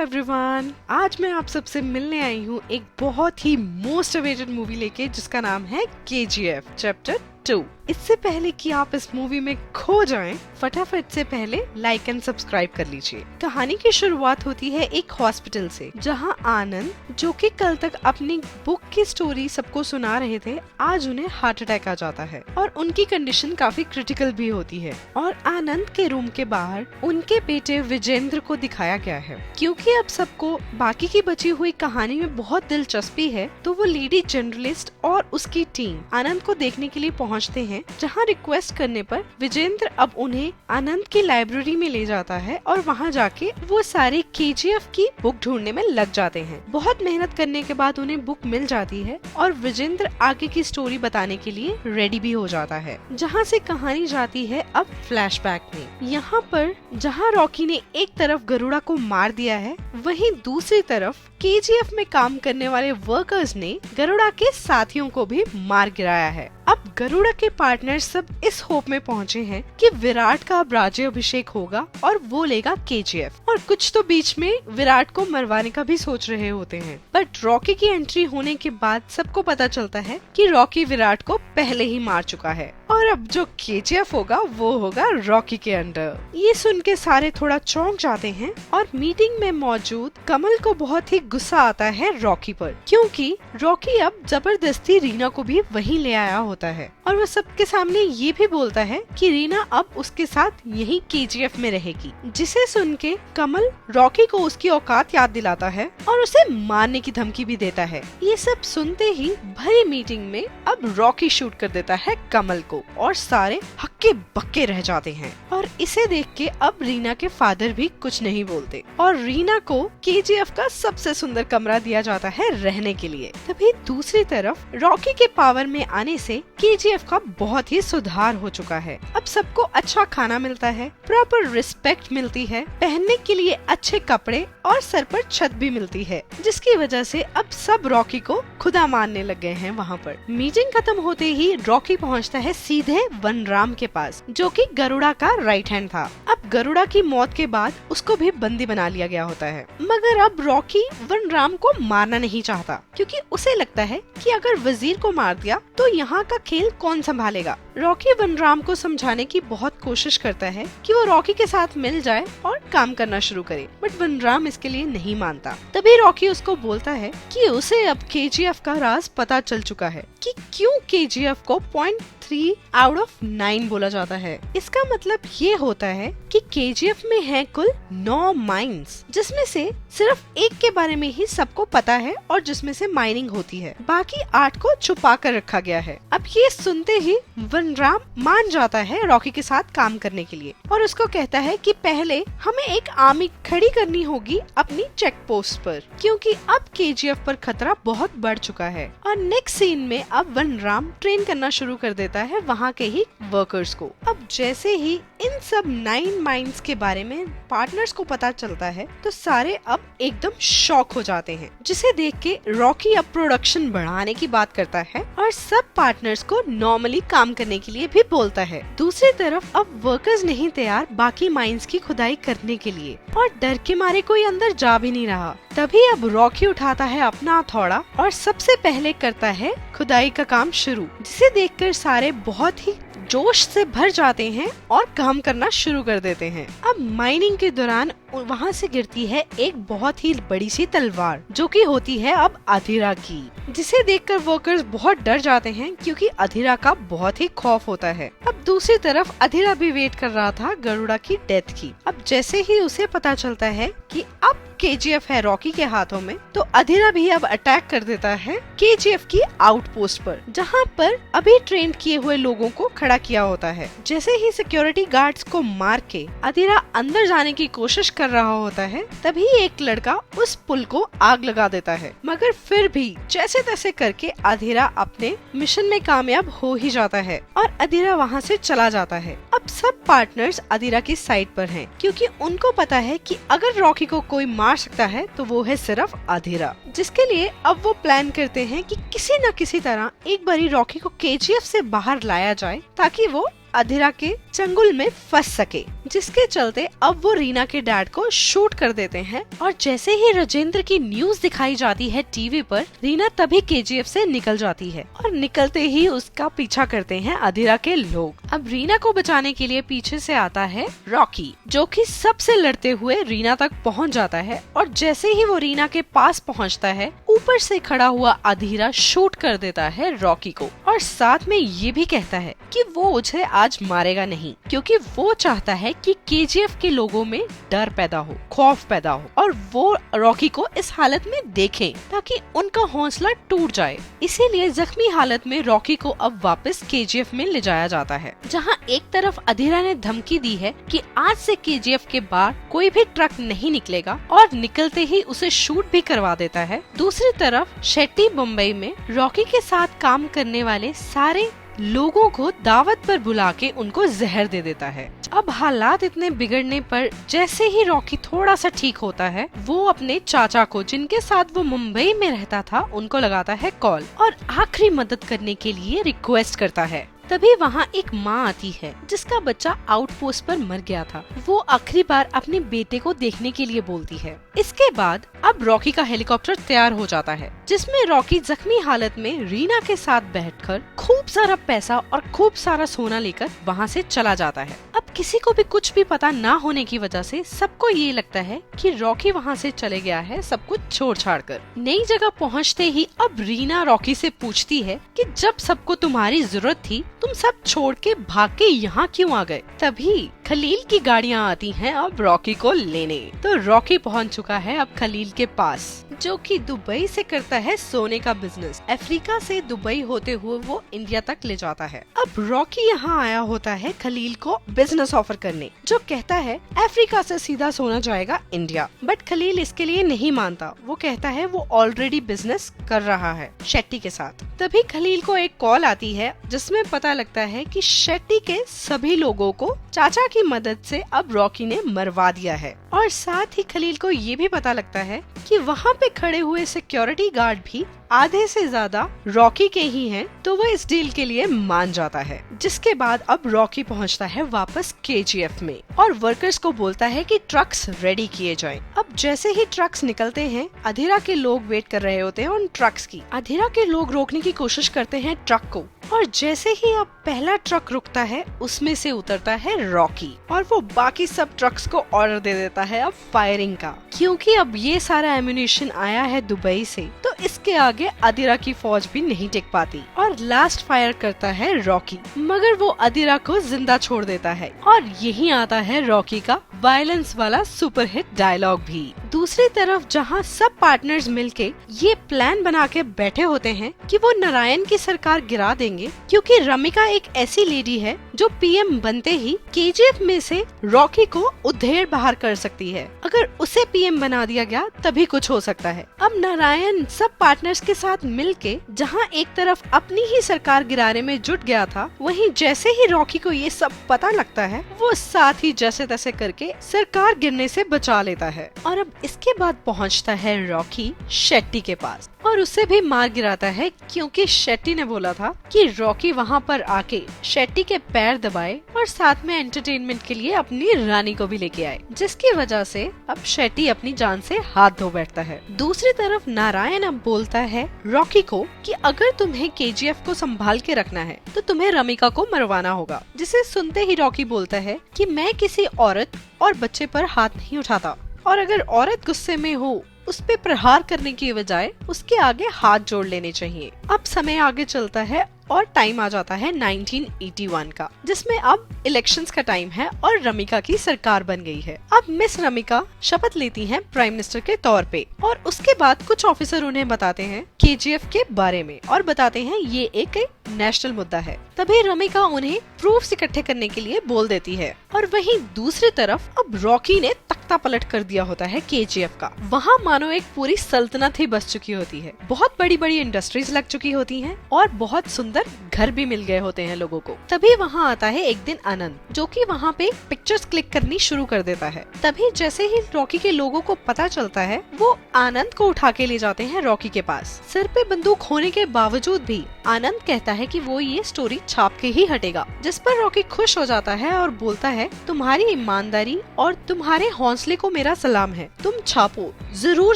Everyone, आज मैं आप सबसे मिलने आई हूँ एक बहुत ही मोस्ट अवेटेड मूवी लेके जिसका नाम है KGF चैप्टर 2। इससे पहले कि आप इस मूवी में खो जाएं, फटाफट से पहले लाइक एंड सब्सक्राइब कर लीजिए। कहानी की शुरुआत होती है एक हॉस्पिटल से, जहां आनंद, जो कि कल तक अपनी बुक की स्टोरी सबको सुना रहे थे, आज उन्हें हार्ट अटैक आ जाता है और उनकी कंडीशन काफी क्रिटिकल भी होती है। और आनंद के रूम के बाहर उनके बेटे विजेंद्र को दिखाया गया है। क्योंकि अब सबको बाकी की बची हुई कहानी में बहुत दिलचस्पी है, तो वो लेडी जर्नलिस्ट और उसकी टीम आनंद को देखने के लिए पहुँचते हैं, जहाँ रिक्वेस्ट करने पर विजेंद्र अब उन्हें आनंद की लाइब्रेरी में ले जाता है और वहाँ जाके वो सारे KGF की बुक ढूंढने में लग जाते हैं। बहुत मेहनत करने के बाद उन्हें बुक मिल जाती है और विजेंद्र आगे की स्टोरी बताने के लिए रेडी भी हो जाता है, जहाँ से कहानी जाती है अब फ्लैशबैक में। यहाँ पर जहाँ रॉकी ने एक तरफ गरुड़ा को मार दिया है, वहीं दूसरी तरफ KGF में काम करने वाले वर्कर्स ने गरुड़ा के साथियों को भी मार गिराया है। अब गरुड़ा के पार्टनर सब इस होप में पहुंचे हैं कि विराट का अब राज्याभिषेक होगा और वो लेगा KGF, और कुछ तो बीच में विराट को मरवाने का भी सोच रहे होते हैं। बट रॉकी की एंट्री होने के बाद सबको पता चलता है कि रॉकी विराट को पहले ही मार चुका है और अब जो KGF होगा वो होगा रॉकी के अंडर। ये सुन के सारे थोड़ा चौंक जाते हैं और मीटिंग में मौजूद कमल को बहुत ही गुस्सा आता है रॉकी पर, क्योंकि रॉकी अब जबरदस्ती रीना को भी वहीं ले आया होता है और वो सबके सामने ये भी बोलता है कि रीना अब उसके साथ यहीं KGF में रहेगी। जिसे सुन के कमल रॉकी को उसकी औकात याद दिलाता है और उसे मारने की धमकी भी देता है। ये सब सुनते ही भरी मीटिंग में अब रॉकी शूट कर देता है कमल को और सारे हक्के बक्के रह जाते हैं। और इसे देख के अब रीना के फादर भी कुछ नहीं बोलते और रीना को KGF का सबसे सुंदर कमरा दिया जाता है रहने के लिए। तभी दूसरी तरफ रॉकी के पावर में आने से KGF का बहुत ही सुधार हो चुका है। अब सबको अच्छा खाना मिलता है, प्रॉपर रिस्पेक्ट मिलती है, पहनने के लिए अच्छे कपड़े और सर पर छत भी मिलती है, जिसकी वजह से अब सब रॉकी को खुदा मानने लग गए हैं। वहाँ पर मीटिंग खत्म होते ही रॉकी पहुँचता है सीधे वनराम के पास, जो कि गरुड़ा का राइट हैंड था। अब गरुड़ा की मौत के बाद उसको भी बंदी बना लिया गया होता है, मगर अब रॉकी वनराम को मारना नहीं चाहता, क्योंकि उसे लगता है कि अगर वजीर को मार दिया तो यहाँ का खेल कौन संभालेगा। रॉकी वनराम को समझाने की बहुत कोशिश करता है कि वो रॉकी के साथ मिल जाए और काम करना शुरू करे, बट वनराम इसके लिए नहीं मानता। तभी रॉकी उसको बोलता है कि उसे अब KGF का राज पता चल चुका है कि क्यों KGF को 0.3 आउट ऑफ 9 बोला जाता है। इसका मतलब ये होता है कि KGF में है कुल 9 माइंस, जिसमें से सिर्फ एक के बारे में ही सबको पता है और जिसमें से माइनिंग होती है, बाकी 8 को छुपा कर रखा गया है। अब ये सुनते ही वनराम मान जाता है रॉकी के साथ काम करने के लिए और उसको कहता है कि पहले हमें एक आर्मी खड़ी करनी होगी अपनी चेक पोस्ट पर, क्योंकि अब KGF पर खतरा बहुत बढ़ चुका है। और नेक्स्ट सीन में अब वनराम ट्रेन करना शुरू कर देता है वहाँ के ही वर्कर्स को। अब जैसे ही इन सब 9 माइंस के बारे में पार्टनर्स को पता चलता है, तो सारे अब एकदम शॉक हो जाते हैं, जिसे देख के रॉकी अब प्रोडक्शन बढ़ाने की बात करता है और सब पार्टनर्स को नॉर्मली काम करने के लिए भी बोलता है। दूसरी तरफ अब वर्कर्स नहीं तैयार बाकी माइंस की खुदाई करने के लिए और डर के मारे कोई अंदर जा भी नहीं रहा। तभी अब रॉकी उठाता है अपना हथौड़ा और सबसे पहले करता है खुदाई का काम शुरू, जिसे देखकर सारे बहुत ही जोश से भर जाते हैं और काम करना शुरू कर देते हैं। अब माइनिंग के दौरान वहाँ से गिरती है एक बहुत ही बड़ी सी तलवार, जो कि होती है अब अधीरा की, जिसे देखकर वर्कर्स बहुत डर जाते हैं, क्योंकि अधीरा का बहुत ही खौफ होता है। अब दूसरी तरफ अधीरा भी वेट कर रहा था गरुड़ा की डेथ की। अब जैसे ही उसे पता चलता है कि अब KGF है रॉकी के हाथों में, तो अधीरा भी अब अटैक कर देता है KGF की आउटपोस्ट पर, जहाँ पर अभी ट्रेन किए हुए लोगों को खड़ा किया होता है। जैसे ही सिक्योरिटी गार्ड्स को मार के अधीरा अंदर जाने की कोशिश कर रहा होता है, तभी एक लड़का उस पुल को आग लगा देता है, मगर फिर भी जैसे तैसे करके अधीरा अपने मिशन में कामयाब हो ही जाता है और अधीरा वहाँ से चला जाता है। अब सब पार्टनर्स अधीरा की साइड पर हैं, क्योंकि उनको पता है कि अगर रॉकी को कोई मार सकता है तो वो है सिर्फ अधीरा, जिसके लिए अब वो प्लान करते हैं कि किसी न किसी तरह एक बारी रॉकी को KGF से बाहर लाया जाए, ताकि वो अधिरा के चंगुल में फंस सके, जिसके चलते अब वो रीना के डैड को शूट कर देते हैं। और जैसे ही राजेंद्र की न्यूज दिखाई जाती है टीवी पर, रीना तभी केजीएफ से निकल जाती है और निकलते ही उसका पीछा करते हैं अधिरा के लोग। अब रीना को बचाने के लिए पीछे से आता है रॉकी, जो कि सबसे लड़ते हुए रीना तक पहुंच जाता है। और जैसे ही वो रीना के पास पहुंचता है, ऊपर से खड़ा हुआ अधिरा शूट कर देता है रॉकी को और साथ में ये भी कहता है कि वो उसे आज मारेगा नहीं, क्योंकि वो चाहता है कि केजीएफ के लोगों में डर पैदा हो, खौफ पैदा हो और वो रॉकी को इस हालत में देखें ताकि उनका हौसला टूट जाए। इसीलिए जख्मी हालत में रॉकी को अब वापस केजीएफ में ले जाया जाता है, जहां एक तरफ अधिरा ने धमकी दी है कि आज से केजीएफ के बाहर कोई भी ट्रक नहीं निकलेगा और निकलते ही उसे शूट भी करवा देता है। दूसरी तरफ शेट्टी मुंबई में रॉकी के साथ काम करने वाले सारे लोगों को दावत पर बुला के उनको जहर दे देता है। अब हालात इतने बिगड़ने पर जैसे ही रॉकी थोड़ा सा ठीक होता है, वो अपने चाचा को, जिनके साथ वो मुंबई में रहता था, उनको लगाता है कॉल और आखिरी मदद करने के लिए रिक्वेस्ट करता है। तभी वहाँ एक माँ आती है जिसका बच्चा आउटपोस्ट पर मर गया था। वो आखिरी बार अपने बेटे को देखने के लिए बोलती है। इसके बाद अब रॉकी का हेलीकॉप्टर तैयार हो जाता है, जिसमें रॉकी जख्मी हालत में रीना के साथ बैठकर खूब सारा पैसा और खूब सारा सोना लेकर वहाँ से चला जाता है। अब किसी को भी कुछ भी पता ना होने की वजह से सबको ये लगता है कि रॉकी वहाँ से चले गया है सब कुछ छोड़ छाड़ कर। नई जगह पहुँचते ही अब रीना रॉकी से पूछती है कि जब सबको तुम्हारी जरूरत थी, तुम सब छोड़ के भाग के यहाँ क्यों आ गए? तभी खलील की गाड़ियाँ आती हैं अब रॉकी को लेने। तो रॉकी पहुँच चुका है अब खलील के पास, जो कि दुबई से करता है सोने का बिजनेस। अफ्रीका से दुबई होते हुए वो इंडिया तक ले जाता है। अब रॉकी यहाँ आया होता है खलील को बिजनेस ऑफर करने, जो कहता है अफ्रीका से सीधा सोना जाएगा इंडिया। बट खलील इसके लिए नहीं मानता। वो कहता है वो ऑलरेडी बिजनेस कर रहा है शेट्टी के साथ। तभी खलील को एक कॉल आती है जिसमें पता लगता है कि शेट्टी के सभी लोगों को चाचा की मदद से अब रॉकी ने मरवा दिया है। और साथ ही खलील को ये भी पता लगता है कि वहाँ पे खड़े हुए सिक्योरिटी गार्ड भी आधे से ज्यादा रॉकी के ही हैं, तो वह इस डील के लिए मान जाता है। जिसके बाद अब रॉकी पहुँचता है वापस केजीएफ में और वर्कर्स को बोलता है कि ट्रक्स रेडी किए जाएं। अब जैसे ही ट्रक्स निकलते हैं, अधिरा के लोग वेट कर रहे होते हैं उन ट्रक्स की। अधिरा के लोग रोकने की कोशिश करते हैं ट्रक को, और जैसे ही अब पहला ट्रक रुकता है, उसमें से उतरता है रॉकी और वो बाकी सब ट्रक्स को ऑर्डर दे देता है अब फायरिंग का, क्योंकि अब ये सारा एम्यूनिशन आया है दुबई से, तो इसके आगे अधिरा की फौज भी नहीं टिक पाती। और लास्ट फायर करता है रॉकी, मगर वो अधिरा को जिंदा छोड़ देता है। और यही आता है रॉकी का वायलेंस वाला सुपर हिट डायलॉग भी। दूसरी तरफ जहाँ सब पार्टनर्स मिलके ये प्लान बना के बैठे होते हैं कि वो नारायण की सरकार गिरा देंगे, क्योंकि रमिका एक ऐसी लेडी है जो पीएम बनते ही केजीएफ में से रॉकी को उधेड़ बाहर कर सकती है। अगर उसे पीएम बना दिया गया तभी कुछ हो सकता है। अब नारायण सब पार्टनर्स के साथ मिलके जहाँ एक तरफ अपनी ही सरकार गिराने में जुट गया था, वहीं जैसे ही रॉकी को ये सब पता लगता है, वो साथ ही जैसे तैसे करके सरकार गिरने से बचा लेता है। और अब इसके बाद पहुंचता है रॉकी शेट्टी के पास और उसे भी मार गिराता है, क्योंकि शेट्टी ने बोला था कि रॉकी वहाँ पर आके शेट्टी के पैर दबाए और साथ में एंटरटेनमेंट के लिए अपनी रानी को भी लेके आए, जिसकी वजह से अब शेट्टी अपनी जान से हाथ धो बैठता है। दूसरी तरफ नारायण अब बोलता है रॉकी को कि अगर तुम्हें केजीएफ को संभाल के रखना है तो तुम्हें रमिका को मरवाना होगा, जिसे सुनते ही रॉकी बोलता है कि मैं किसी औरत और बच्चे पर हाथ नहीं उठाता, और अगर औरत गुस्से में हो उस पे प्रहार करने की बजाय उसके आगे हाथ जोड़ लेने चाहिए। अब समय आगे चलता है और टाइम आ जाता है 1981 का, जिसमें अब इलेक्शंस का टाइम है और रमिका की सरकार बन गई है। अब मिस रमिका शपथ लेती हैं प्राइम मिनिस्टर के तौर पे, और उसके बाद कुछ ऑफिसर उन्हें बताते हैं केजीएफ के बारे में और बताते हैं ये एक नेशनल मुद्दा है। तभी रमिका उन्हें प्रूफ्स इकट्ठे करने के लिए बोल देती है। और वहीं दूसरी तरफ अब रॉकी ने तख्ता पलट कर दिया होता है केजीएफ का। वहाँ मानो एक पूरी सल्तनत ही बस चुकी होती है, बहुत बड़ी बड़ी इंडस्ट्रीज लग चुकी होती हैं और बहुत सुंदर घर भी मिल गए होते हैं लोगों को। तभी वहाँ आता है एक दिन आनंद, जो कि वहाँ पे पिक्चर्स क्लिक करनी शुरू कर देता है। तभी जैसे ही रॉकी के लोगों को पता चलता है, वो आनंद को उठा के ले जाते हैं रॉकी के पास। सिर पे बंदूक होने के बावजूद भी आनंद कहता है कि वो ये स्टोरी छाप के ही हटेगा, जिस पर रॉकी खुश हो जाता है और बोलता है तुम्हारी ईमानदारी और तुम्हारे हौसले को मेरा सलाम है। तुम छापो, जरूर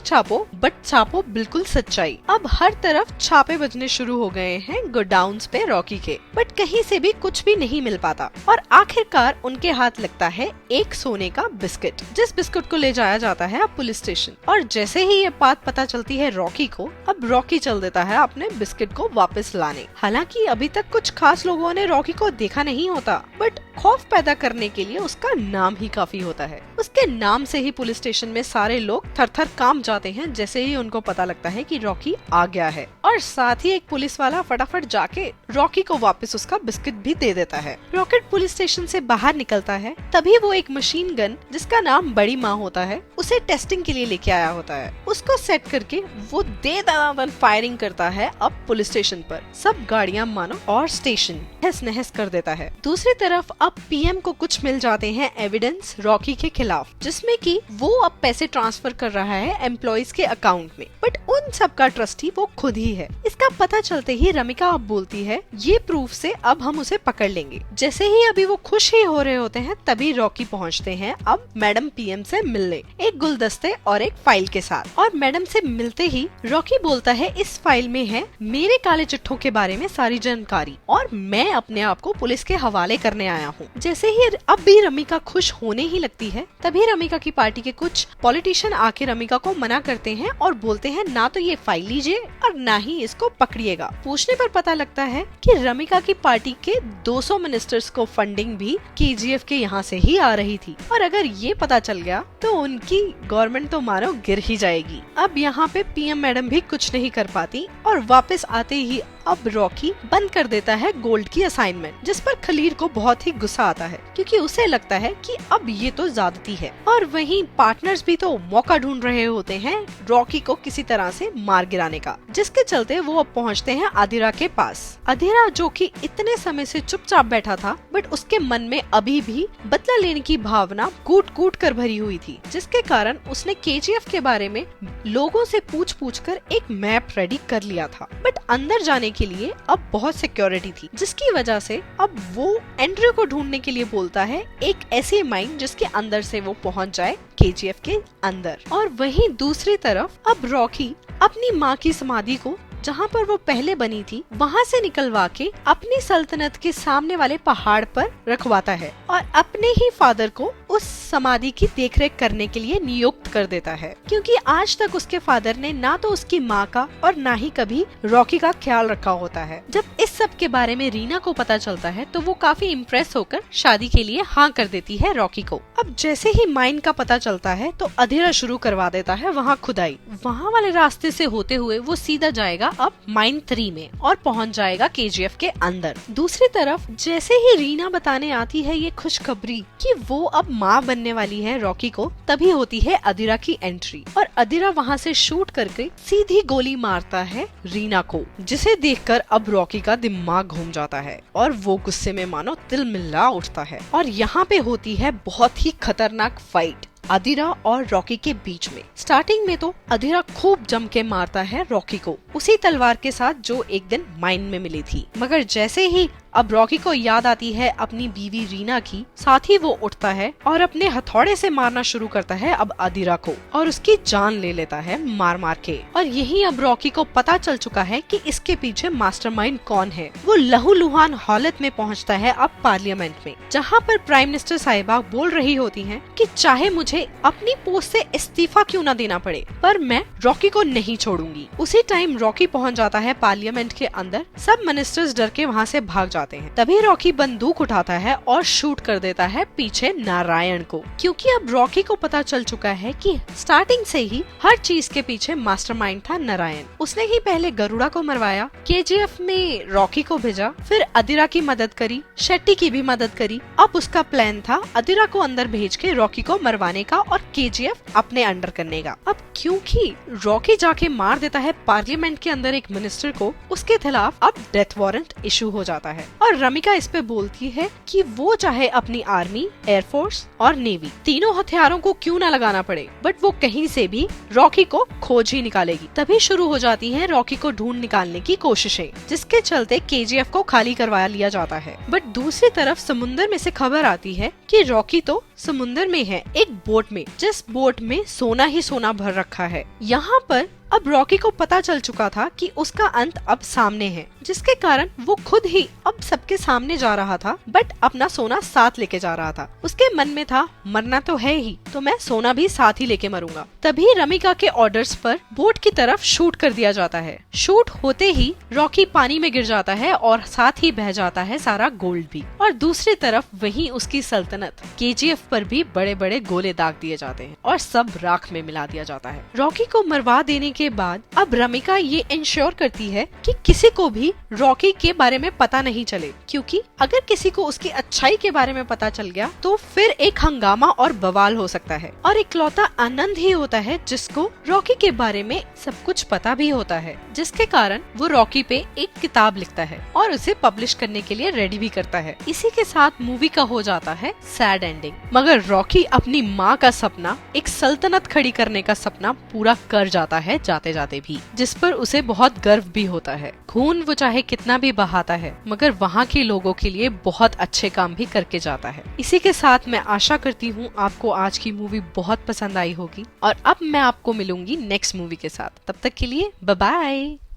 छापो, बट छापो बिल्कुल सच्चाई। अब हर तरफ छापे बजने शुरू हो गए हैं गोडाउन्स पे रॉकी के, बट कहीं से भी कुछ भी नहीं मिल पाता और आखिरकार उनके हाथ लगता है एक सोने का बिस्किट, जिस बिस्कुट को ले जाया जाता है अब पुलिस स्टेशन। और जैसे ही ये बात पता चलती है रॉकी को, अब रॉकी चल देता है अपने बिस्किट को वापस लाने। हालांकि अभी तक कुछ खास लोगों ने रॉकी को देखा नहीं होता, बट खौफ पैदा करने के लिए उसका नाम ही काफी होता है। उसके नाम से ही पुलिस स्टेशन में सारे लोग थर-थर कांप जाते हैं जैसे ही उनको पता लगता है कि रॉकी आ गया है। और साथ ही एक पुलिस वाला फटाफट जाके रॉकी को वापस उसका बिस्किट भी दे देता है। रॉकेट पुलिस स्टेशन से बाहर निकलता है, तभी वो एक मशीन गन जिसका नाम बड़ी माँ होता है उसे टेस्टिंग के लिए लेके आया होता है। उसको सेट करके वो दे दनादन फायरिंग करता है अब पुलिस स्टेशन पर। सब गाड़ियां मानो और स्टेशन तहस नहस कर देता है। दूसरी तरफ अब पीएम को कुछ मिल जाते हैं एविडेंस रॉकी के खिलाफ, जिसमें कि वो अब पैसे ट्रांसफर कर रहा है एम्प्लॉइज के अकाउंट में, बट उन सब का ट्रस्टी वो खुद ही है। इसका पता चलते ही रमिका अब बोलती है ये प्रूफ से अब हम उसे पकड़ लेंगे। जैसे ही अभी वो खुश ही हो रहे होते हैं तभी रॉकी पहुंचते हैं अब मैडम पीएम से मिलने, एक गुलदस्ते और एक फाइल के साथ। और मैडम से मिलते ही रॉकी बोलता है इस फाइल में है मेरे काले चिट्ठों के बारे में सारी जानकारी और मैं अपने आप को पुलिस के हवाले करने आया हूँ। जैसे ही अब भी रमिका खुश होने ही लगती है, तभी रमिका की पार्टी के कुछ पॉलिटिशियन आके रमिका को मना करते हैं और बोलते हैं ना तो ये फाइल लीजिए और ना ही इसको पकड़िएगा। पूछने पर पता लगता है कि रमिका की पार्टी के 200 मिनिस्टर्स को फंडिंग भी केजीएफ के यहाँ से ही आ रही थी और अगर ये पता चल गया तो उनकी गवर्नमेंट तो मानो गिर ही जाएगी। अब यहाँ पे पीएम मैडम भी कुछ नहीं कर पाती और वापस आते ही अब रॉकी बंद कर देता है गोल्ड की असाइनमेंट, जिस पर खलीर को बहुत ही गुस्सा आता है क्योंकि उसे लगता है कि अब ये तो ज्यादती है। और वहीं पार्टनर्स भी तो मौका ढूंढ रहे होते हैं रॉकी को किसी तरह से मार गिराने का, जिसके चलते वो अब पहुंचते हैं अधीरा के पास। अधीरा जो कि इतने समय से चुपचाप बैठा था, बट उसके मन में अभी भी बदला लेने की भावना कूट कूट कर भरी हुई थी, जिसके कारण उसने केजीएफ के बारे में लोगों से पूछ पूछ कर एक मैप रेडी कर लिया था। बट अंदर जाने के लिए अब बहुत सिक्योरिटी थी, जिसकी वजह से अब वो एंड्रयू को ढूंढने के लिए बोलता है एक ऐसे माइन जिसके अंदर से वो पहुंच जाए केजीएफ के अंदर। और वहीं दूसरी तरफ अब रॉकी अपनी माँ की समाधि को जहाँ पर वो पहले बनी थी वहाँ से निकलवा के अपनी सल्तनत के सामने वाले पहाड़ पर रखवाता है और अपने ही फादर को उस समाधि की देखरेख करने के लिए नियुक्त कर देता है, क्योंकि आज तक उसके फादर ने ना तो उसकी माँ का और ना ही कभी रॉकी का ख्याल रखा होता है। जब इस सब के बारे में रीना को पता चलता है तो वो काफी इम्प्रेस होकर शादी के लिए हाँ कर देती है रॉकी को। अब जैसे ही माइन का पता चलता है तो अधेरा शुरू करवा देता है वहाँ खुदाई। वहाँ वाले रास्ते से होते हुए वो सीधा जाएगा अब माइन 3 में और पहुंच जाएगा केजीएफ के अंदर। दूसरी तरफ जैसे ही रीना बताने आती है ये खुशखबरी कि वो अब माँ बनने वाली है रॉकी को, तभी होती है अधीरा की एंट्री और अधीरा वहाँ से शूट करके सीधी गोली मारता है रीना को, जिसे देखकर अब रॉकी का दिमाग घूम जाता है और वो गुस्से में मानो तिलमिला उठता है। और यहाँ पे होती है बहुत ही खतरनाक फाइट अधीरा और रॉकी के बीच में। स्टार्टिंग में तो अधीरा खूब जम के मारता है रॉकी को उसी तलवार के साथ जो एक दिन माइन में मिली थी, मगर जैसे ही अब रॉकी को याद आती है अपनी बीवी रीना की, साथ ही वो उठता है और अपने हथौड़े से मारना शुरू करता है अब अधीरा को और उसकी जान ले लेता है मार मार के। और यही अब रॉकी को पता चल चुका है कि इसके पीछे मास्टरमाइंड कौन है। वो लहूलुहान हालत में पहुंचता है अब पार्लियामेंट में, जहां पर प्राइम मिनिस्टर साहिबा बोल रही होती हैं कि चाहे मुझे अपनी पोस्ट से इस्तीफा क्यों न देना पड़े, पर मैं रॉकी को नहीं छोड़ूंगी। उसी टाइम रॉकी पहुंच जाता है पार्लियामेंट के अंदर। सब मिनिस्टर्स डर के वहाँ से भाग जाते हैं। तभी रॉकी बंदूक उठाता है और शूट कर देता है पीछे नारायण को, क्योंकि अब रॉकी को पता चल चुका है कि स्टार्टिंग से ही हर चीज के पीछे मास्टरमाइंड था नारायण। उसने ही पहले गरुड़ा को मरवाया, केजीएफ में रॉकी को भेजा, फिर अधीरा की मदद करी, शेट्टी की भी मदद करी। अब उसका प्लान था अधीरा को अंदर भेज के रॉकी को मरवाने का और केजीएफ अपने अंडर करने का। अब क्योंकि रॉकी जाके मार देता है पार्लियामेंट के अंदर एक मिनिस्टर को, उसके खिलाफ अब डेथ वारंट इशू हो जाता है और रमिका इस पे बोलती है कि वो चाहे अपनी आर्मी, एयरफोर्स और नेवी तीनों हथियारों को क्यों न लगाना पड़े, बट वो कहीं से भी रॉकी को खोज ही निकालेगी। तभी शुरू हो जाती है रॉकी को ढूंढ निकालने की कोशिशें, जिसके चलते केजीएफ को खाली करवा लिया जाता है। बट दूसरी तरफ समुंदर में से खबर आती है कि रॉकी तो समुंदर में है, एक बोट में, जिस बोट में सोना ही सोना भर रखा है। यहाँ पर अब रॉकी को पता चल चुका था कि उसका अंत अब सामने है, जिसके कारण वो खुद ही अब सबके सामने जा रहा था, बट अपना सोना साथ लेके जा रहा था। उसके मन में था मरना तो है ही, तो मैं सोना भी साथ ही लेके मरूंगा। तभी रमिका के ऑर्डर्स पर बोट की तरफ शूट कर दिया जाता है। शूट होते ही रॉकी पानी में गिर जाता है और साथ ही बह जाता है सारा गोल्ड भी। और दूसरी तरफ वहीं उसकी सल्तनत केजीएफ पर भी बड़े बड़े गोले दाग दिए जाते हैं और सब राख में मिला दिया जाता है। रॉकी को मरवा देने के बाद अब रमिका ये इंश्योर करती है कि किसी को भी रॉकी के बारे में पता नहीं चले, क्योंकि अगर किसी को उसकी अच्छाई के बारे में पता चल गया तो फिर एक हंगामा और बवाल हो सकता है। और इकलौता आनंद ही होता है जिसको रॉकी के बारे में सब कुछ पता भी होता है, जिसके कारण वो रॉकी पे एक किताब लिखता है और उसे पब्लिश करने के लिए रेडी भी करता है। इसी के साथ मूवी का हो जाता है सैड एंडिंग। मगर रॉकी अपनी माँ का सपना, एक सल्तनत खड़ी करने का सपना पूरा कर जाता है जाते जाते भी, जिस पर उसे बहुत गर्व भी होता है। खून वो चाहे कितना भी बहाता है, मगर वहाँ के लोगों के लिए बहुत अच्छे काम भी करके जाता है। इसी के साथ मैं आशा करती हूँ आपको आज की मूवी बहुत पसंद आई होगी और अब मैं आपको मिलूंगी नेक्स्ट मूवी के साथ। तब तक के लिए बाय बाय।